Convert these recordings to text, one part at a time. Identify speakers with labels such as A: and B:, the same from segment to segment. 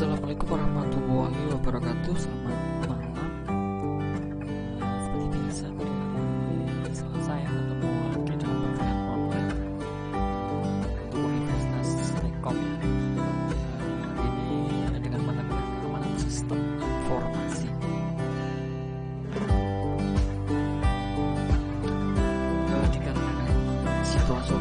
A: Assalamualaikum warahmatullahi wabarakatuh. Selamat malam. Seperti biasa dari selesai ketemu lagi dalam perkuliahan online untuk Universitas Telkom. Ini dengan mata kuliah keamanan sistem informasi. Dikarenakan situasi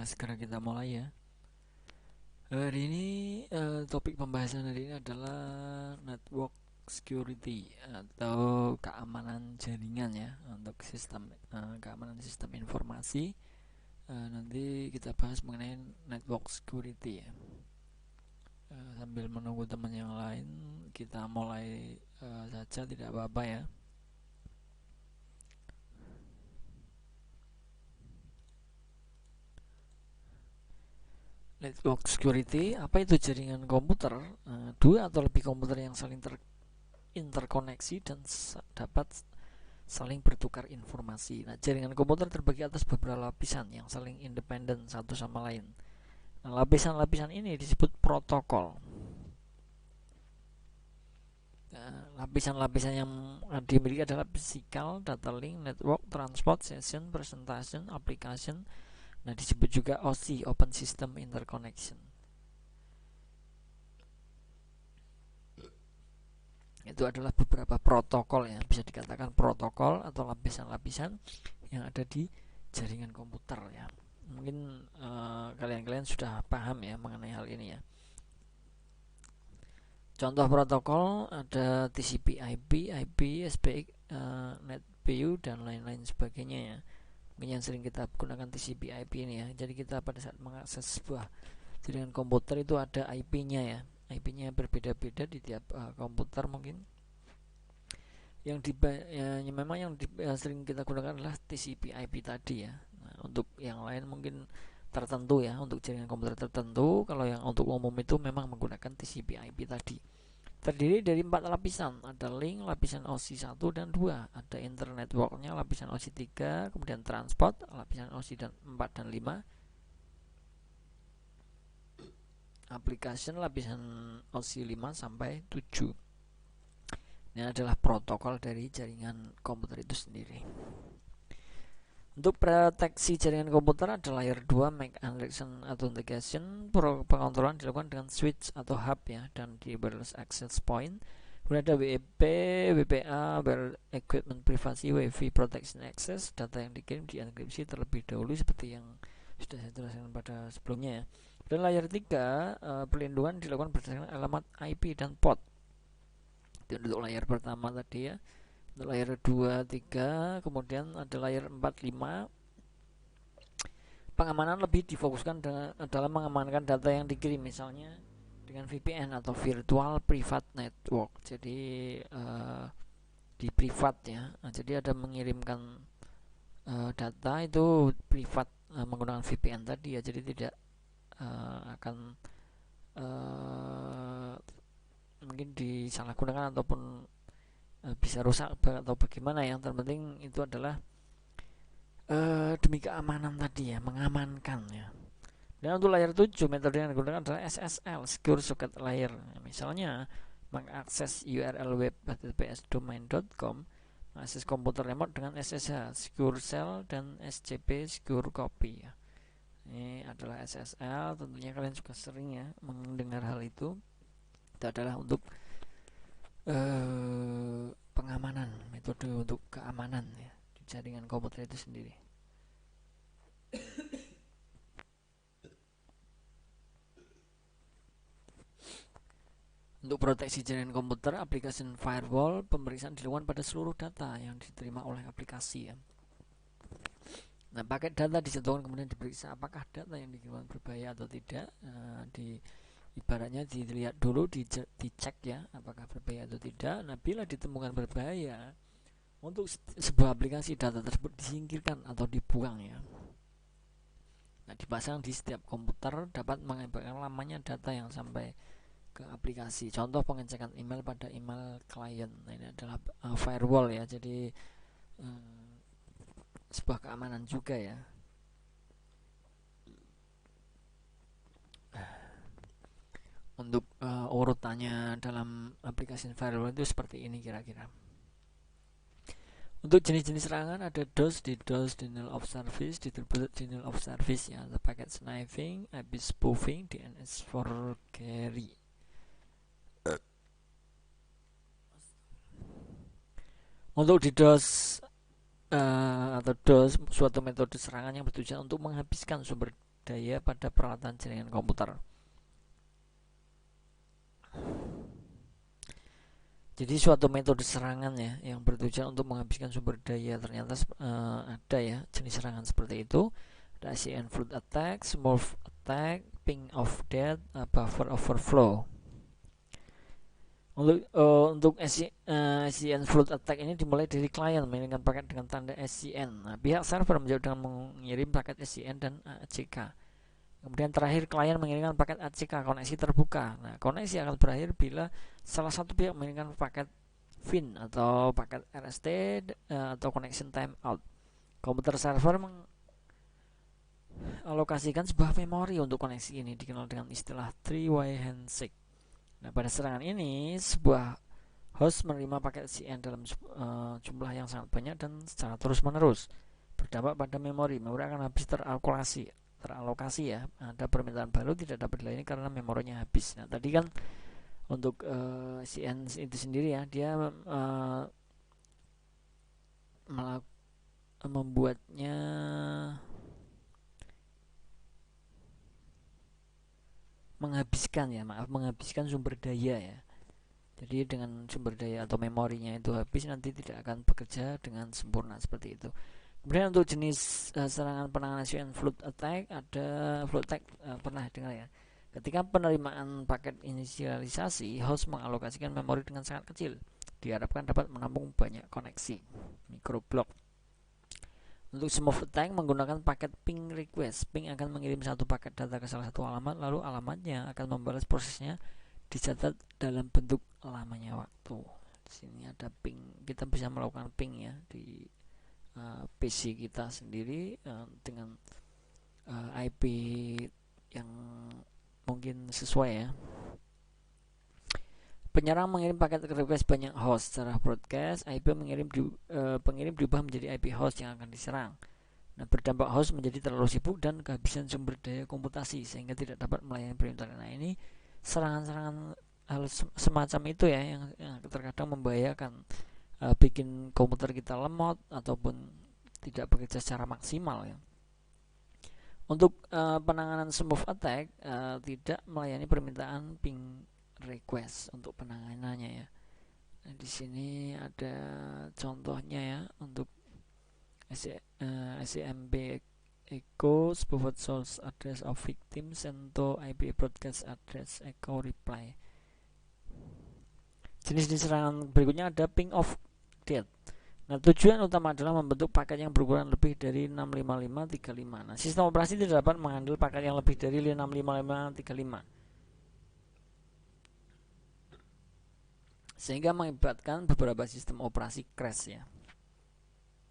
A: segera kita mulai ya. Hari ini topik pembahasan hari ini adalah network security atau keamanan jaringan ya, untuk sistem keamanan sistem informasi. Nanti kita bahas mengenai network security ya. Sambil menunggu teman yang lain, kita mulai saja, tidak apa-apa ya. Network security, apa itu? Jaringan komputer, dua atau lebih komputer yang saling interkoneksi dan dapat saling bertukar informasi. Nah, jaringan komputer terbagi atas beberapa lapisan yang saling independen satu sama lain. Nah, lapisan-lapisan ini disebut protokol. Nah, lapisan-lapisan yang dimiliki adalah physical, data link, network, transport, session, presentation, application. Nah, disebut juga OSI, Open System Interconnection. Itu adalah beberapa protokol ya, bisa dikatakan protokol atau lapisan-lapisan yang ada di jaringan komputer ya. Mungkin kalian sudah paham ya mengenai hal ini ya. Contoh protokol ada TCP/IP, IP, SPX, NetBIOS dan lain-lain sebagainya ya. Mungkin yang sering kita gunakan TCP/IP ini ya. Jadi kita pada saat mengakses sebuah jaringan komputer itu ada IP-nya ya. IP-nya berbeda-beda di tiap komputer mungkin. Memang yang sering kita gunakan adalah TCP/IP tadi ya. Nah, untuk yang lain mungkin tertentu ya, untuk jaringan komputer tertentu. Kalau yang untuk umum itu memang menggunakan TCP/IP tadi. Terdiri dari 4 lapisan, ada link, lapisan OSI 1 dan 2, ada internet networknya lapisan OSI 3, kemudian transport lapisan OSI 4 dan 5, application lapisan OSI 5 sampai 7. Ini adalah protokol dari jaringan komputer itu sendiri. Untuk proteksi jaringan komputer ada layer 2, MAC Encryption Authentication. Pengontrolan dilakukan dengan switch atau hub ya, dan di wireless access point. Kemudian ada WEP, WPA, Wireless Equipment Privacy, WiFi Protection Access. Data yang dikirim dienkripsi terlebih dahulu seperti yang sudah saya jelaskan pada sebelumnya ya. Dan layer 3, perlindungan dilakukan berdasarkan alamat IP dan port. Itu untuk layer pertama tadi ya. Layer 2, 3, kemudian ada layer 4, 5. Pengamanan lebih difokuskan dalam mengamankan data yang dikirim, misalnya dengan VPN atau Virtual Private Network. Jadi di privat ya. Jadi ada mengirimkan data itu privat menggunakan VPN tadi ya. Jadi tidak akan mungkin disalahgunakan ataupun bisa rusak atau bagaimana. Yang terpenting itu adalah demi keamanan tadi ya, mengamankan ya. Dan untuk layer 7, metode yang digunakan adalah SSL, Secure Socket Layer. Misalnya mengakses URL web https domain.com, mengakses komputer remote dengan SSH, Secure Shell, dan SCP, Secure Copy ya. Ini adalah SSL, tentunya kalian juga sering ya mendengar hal itu. Itu adalah untuk pengamanan, metode untuk keamanan ya di jaringan komputer itu sendiri. Untuk proteksi jaringan komputer, aplikasi firewall, pemeriksaan dilakukan pada seluruh data yang diterima oleh aplikasi ya. Nah, paket data disatukan kemudian diperiksa apakah data yang dikirimkan berbahaya atau tidak. Ibaratnya dilihat dulu, dicek ya apakah berbahaya atau tidak. Nah, bila ditemukan berbahaya, untuk sebuah aplikasi, data tersebut disingkirkan atau dibuang ya. Nah, dipasang di setiap komputer dapat mengakibatkan lamanya data yang sampai ke aplikasi. Contoh pengecekan email pada email klien. Nah, ini adalah firewall ya. Jadi sebuah keamanan juga ya. Untuk urutannya dalam aplikasi firewall itu seperti ini kira-kira. Untuk jenis-jenis serangan ada DOS, DDoS, denial of service, distributed denial of service ya, ada packet sniffing, IP spoofing, DNS forgery. Untuk DDoS atau DOS, suatu metode serangan yang bertujuan untuk menghabiskan sumber daya pada peralatan jaringan komputer. Jadi suatu metode serangan ya yang bertujuan untuk menghabiskan sumber daya, ternyata ada ya jenis serangan seperti itu. Ada SCN flood attack, smurf attack, ping of death, buffer overflow. Untuk SCN flood attack ini dimulai dari klien mengirimkan paket dengan tanda SCN. Nah, pihak server menjawab dengan mengirim paket SCN dan ACK. Kemudian terakhir klien mengirimkan paket ACK, koneksi terbuka. Nah, koneksi akan berakhir bila salah satu pihak mengirimkan paket FIN atau paket RST atau connection timeout. Komputer server mengalokasikan sebuah memori untuk koneksi ini, dikenal dengan istilah three-way handshake. Nah, pada serangan ini sebuah host menerima paket CN dalam jumlah yang sangat banyak dan secara terus-menerus, berdampak pada memori. Memori akan habis teralokasi ya. Ada permintaan baru tidak dapat dilayani karena memorinya habis. Nah, tadi kan untuk CN itu sendiri ya, dia membuatnya menghabiskan sumber daya ya. Jadi dengan sumber daya atau memorinya itu habis, nanti tidak akan bekerja dengan sempurna seperti itu. Kemudian untuk jenis serangan penanganan SCN flood attack, ada flood attack, pernah dengar ya. Ketika penerimaan paket inisialisasi, host mengalokasikan memori dengan sangat kecil. Diharapkan dapat menampung banyak koneksi microblok. Untuk smooth attack menggunakan paket ping request. Ping akan mengirim satu paket data ke salah satu alamat, lalu alamatnya akan membalas prosesnya, dicatat dalam bentuk lamanya waktu. Di sini ada ping. Kita bisa melakukan ping ya di PC kita sendiri dengan IP yang mungkin sesuai ya. Penyerang mengirim paket request banyak host secara broadcast. IP pengirim diubah menjadi IP host yang akan diserang. Nah, berdampak host menjadi terlalu sibuk dan kehabisan sumber daya komputasi sehingga tidak dapat melayani permintaan. Nah, ini serangan-serangan hal semacam itu ya yang terkadang membahayakan, bikin komputer kita lemot ataupun tidak bekerja secara maksimal ya. Untuk penanganan smooth attack tidak melayani permintaan ping request untuk penanganannya ya. Nah, di sini ada contohnya ya untuk SCMP echo spoofed source address of victim sento IP broadcast address echo reply. Jenis-jenis serangan berikutnya ada ping of death. Nah, tujuan utama adalah membentuk paket yang berukuran lebih dari 65535. Nah, sistem operasi tidak dapat menghandle paket yang lebih dari 65535. Sehingga mengakibatkan beberapa sistem operasi crash ya.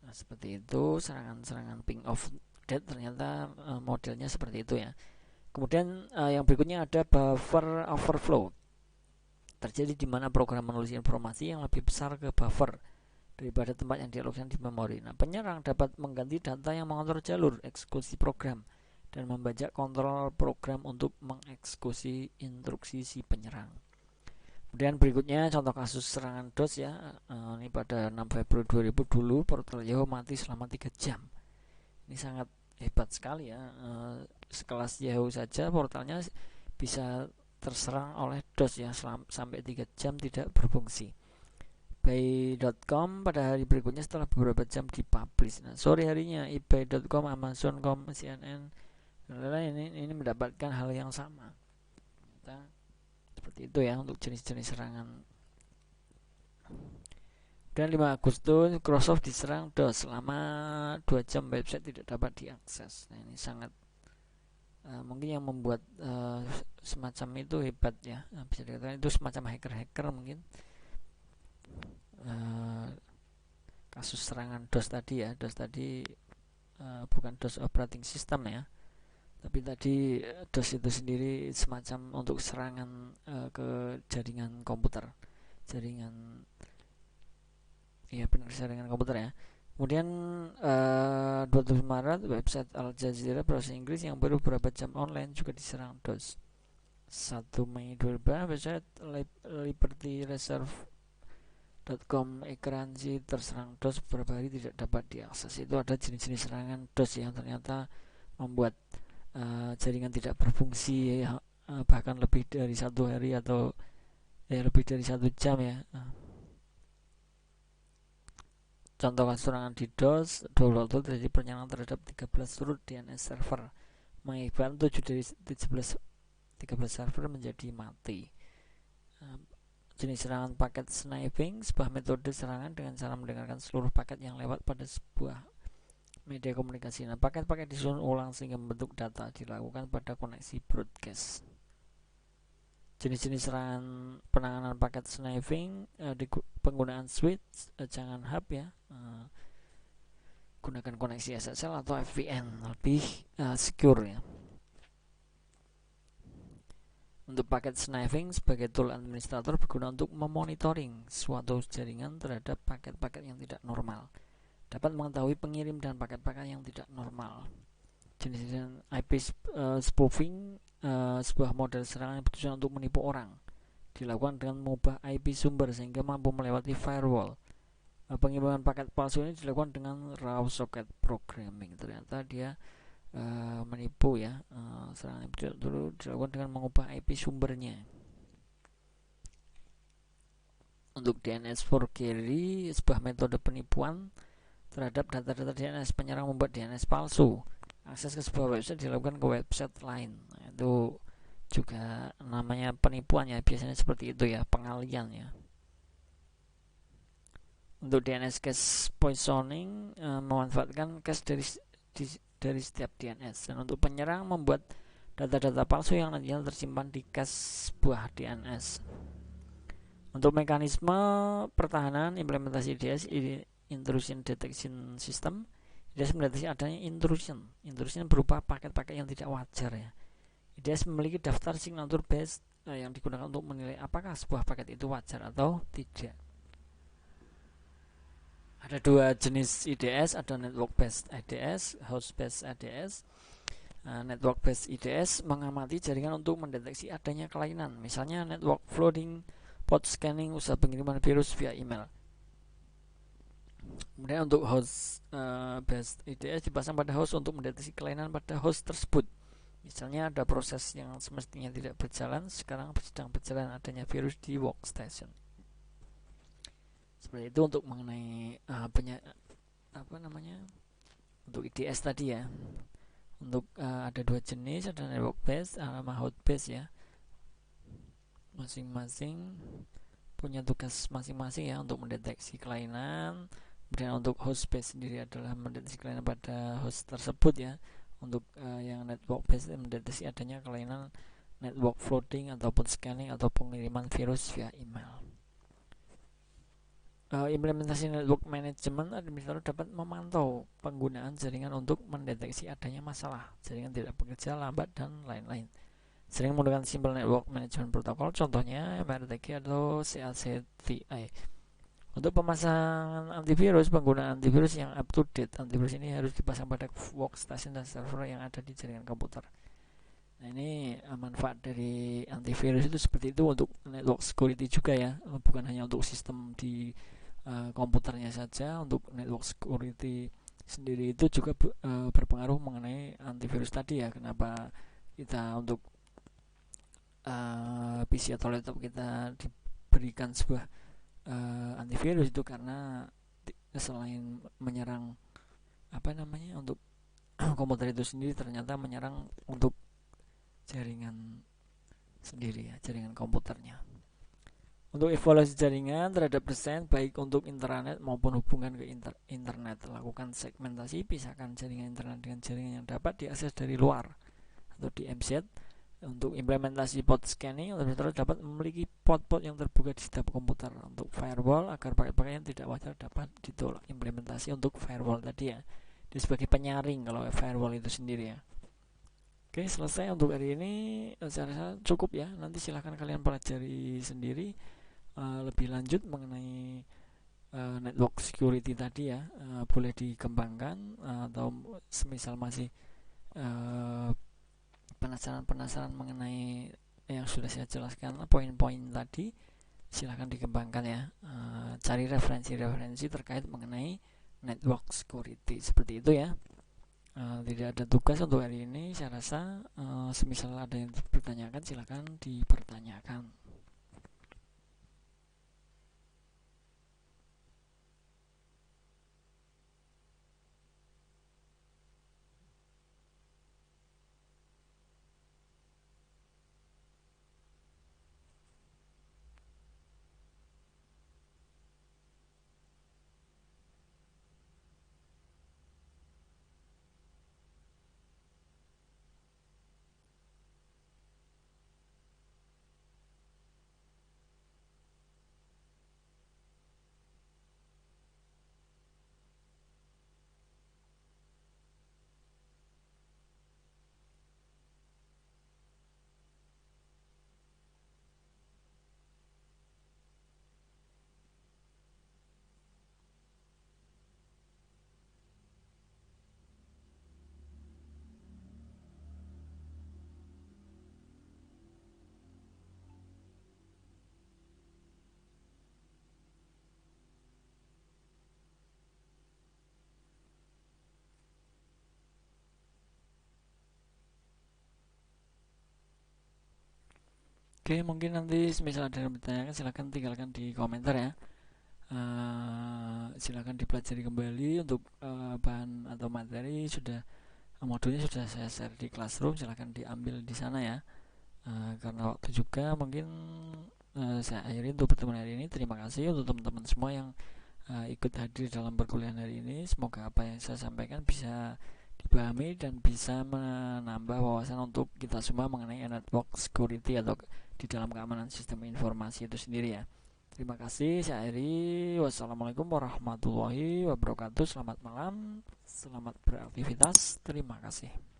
A: Nah, seperti itu serangan-serangan ping of death ternyata modelnya seperti itu ya. Kemudian yang berikutnya ada buffer overflow. Terjadi di mana program menulis informasi yang lebih besar ke buffer daripada tempat yang dialokasikan di memori. Nah, penyerang dapat mengganti data yang mengontrol jalur eksekusi program dan membajak kontrol program untuk mengeksekusi instruksi si penyerang. Kemudian berikutnya contoh kasus serangan DOS ya. Ini pada 6 Februari 2000 dulu portal Yahoo mati selama 3 jam. Ini sangat hebat sekali ya. Sekelas Yahoo saja portalnya bisa terserang oleh DOS ya sampai 3 jam tidak berfungsi. ebay.com pada hari berikutnya setelah beberapa jam dipublish. Nah, sore harinya ebay.com, Amazon.com, CNN ini mendapatkan hal yang sama. Seperti itu ya untuk jenis-jenis serangan. Dan 5 Agustus Microsoft diserang DOS selama 2 jam website tidak dapat diakses. Nah, ini sangat mungkin yang membuat semacam itu hebat ya. Bisa dikatakan itu semacam hacker-hacker mungkin. Kasus serangan DOS tadi ya. DOS tadi bukan DOS operating system ya, tapi tadi DOS itu sendiri semacam untuk serangan ke jaringan komputer, jaringan komputer ya. Kemudian 27 Maret website Al Jazeera bahasa Inggris yang baru beberapa jam online juga diserang DOS. 1 Mei 2000 website libertyreserve.com ekransi terserang DOS beberapa hari tidak dapat diakses. Itu ada jenis-jenis serangan DOS yang ternyata membuat jaringan tidak berfungsi bahkan lebih dari 1 hari atau lebih dari 1 jam ya. contoh serangan DDoS, double waktu terjadi penyerangan terhadap 13 surut DNS server, mengakibatkan 7 dari 13 server menjadi mati. Jenis serangan paket sniping, sebuah metode serangan dengan cara mendengarkan seluruh paket yang lewat pada sebuah media komunikasi. Nah, paket-paket disusun ulang sehingga membentuk data, dilakukan pada koneksi broadcast. Jenis-jenis serangan penanganan paket sniping, penggunaan switch, jangan hub ya, gunakan koneksi SSL atau VPN, lebih secure ya. Untuk paket sniping sebagai tool administrator berguna untuk memonitoring suatu jaringan terhadap paket-paket yang tidak normal, dapat mengetahui pengirim dan paket-paket yang tidak normal. Jenis IP spoofing, sebuah model serangan yang bertujuan untuk menipu orang, dilakukan dengan mengubah IP sumber sehingga mampu melewati firewall. Pengiriman paket palsu ini dilakukan dengan raw socket programming. Ternyata dia menipu ya. Serangan yang dulu dilakukan dengan mengubah IP sumbernya. Untuk DNS for carry, sebuah metode penipuan terhadap data-data DNS. Penyerang membuat DNS palsu, akses ke sebuah website dilakukan ke website lain. Nah, itu juga namanya penipuan ya, biasanya seperti itu ya, pengalian ya. Untuk DNS cache poisoning, memanfaatkan cache dari setiap DNS. Dan untuk penyerang membuat data-data palsu yang nantinya tersimpan di cache sebuah DNS. Untuk mekanisme pertahanan implementasi IDS, Intrusion Detection System, IDS mendeteksi adanya intrusion. Intrusion berupa paket-paket yang tidak wajar ya. IDS memiliki daftar signature base yang digunakan untuk menilai apakah sebuah paket itu wajar atau tidak. Ada dua jenis IDS, ada network based IDS, host based IDS. Network based IDS mengamati jaringan untuk mendeteksi adanya kelainan, misalnya network flooding, port scanning, usaha pengiriman virus via email. Kemudian untuk host based IDS dipasang pada host untuk mendeteksi kelainan pada host tersebut. Misalnya ada proses yang semestinya tidak berjalan, sekarang sedang berjalan, adanya virus di workstation. Seperti itu untuk mengenai untuk IDS tadi ya. Untuk ada dua jenis, ada network base sama host base ya. Masing-masing punya tugas masing-masing ya untuk mendeteksi kelainan. Kemudian untuk host base sendiri adalah mendeteksi kelainan pada host tersebut ya. Untuk yang network base mendeteksi adanya kelainan network flooding ataupun scanning atau pengiriman virus via email. Implementasi network management, administrator dapat memantau penggunaan jaringan untuk mendeteksi adanya masalah, jaringan tidak bekerja, lambat, dan lain-lain. Sering menggunakan simple network management protokol, contohnya MRTG atau CACVI. Untuk pemasangan antivirus, penggunaan antivirus yang up to date. Antivirus ini harus dipasang pada workstation dan server yang ada di jaringan komputer. Nah, ini manfaat dari antivirus itu seperti itu untuk network security juga ya, bukan hanya untuk sistem di komputernya saja. Untuk network security sendiri itu juga berpengaruh mengenai antivirus tadi ya. Kenapa kita untuk PC atau laptop kita diberikan sebuah antivirus itu karena selain menyerang untuk komputer itu sendiri, ternyata menyerang untuk jaringan sendiri ya, jaringan komputernya. Untuk evaluasi jaringan terhadap desain baik untuk intranet maupun hubungan ke internet, lakukan segmentasi, pisahkan jaringan internet dengan jaringan yang dapat diakses dari luar atau DMZ. Untuk implementasi port scanning, administrator dapat memiliki port-port yang terbuka di setiap komputer. Untuk firewall, agar paket-paket yang tidak wajar dapat ditolak. Implementasi untuk firewall tadi ya, dia sebagai penyaring kalau firewall itu sendiri ya. Oke, selesai untuk hari ini. Saya rasa cukup ya. Nanti silahkan kalian pelajari sendiri lebih lanjut mengenai network security tadi ya. Boleh dikembangkan atau semisal masih penasaran mengenai yang sudah saya jelaskan poin-poin tadi, silahkan dikembangkan ya. Cari referensi-referensi terkait mengenai network security seperti itu ya. Tidak ada tugas untuk hari ini. Saya rasa semisal ada yang dipertanyakan, silahkan dipertanyakan. Oke, mungkin nanti misal ada yang bertanya silahkan tinggalkan di komentar ya. Silahkan dipelajari kembali untuk bahan atau materi sudah modulnya sudah saya share di Classroom, silahkan diambil di sana ya. Karena waktu juga mungkin saya akhiri untuk pertemuan hari ini. Terima kasih untuk teman-teman semua yang ikut hadir dalam perkuliahan hari ini. Semoga apa yang saya sampaikan bisa dipahami dan bisa menambah wawasan untuk kita semua mengenai network security atau di dalam keamanan sistem informasi itu sendiri ya. Terima kasih, saya akhiri. Wassalamualaikum warahmatullahi wabarakatuh. Selamat malam, selamat beraktivitas. Terima kasih.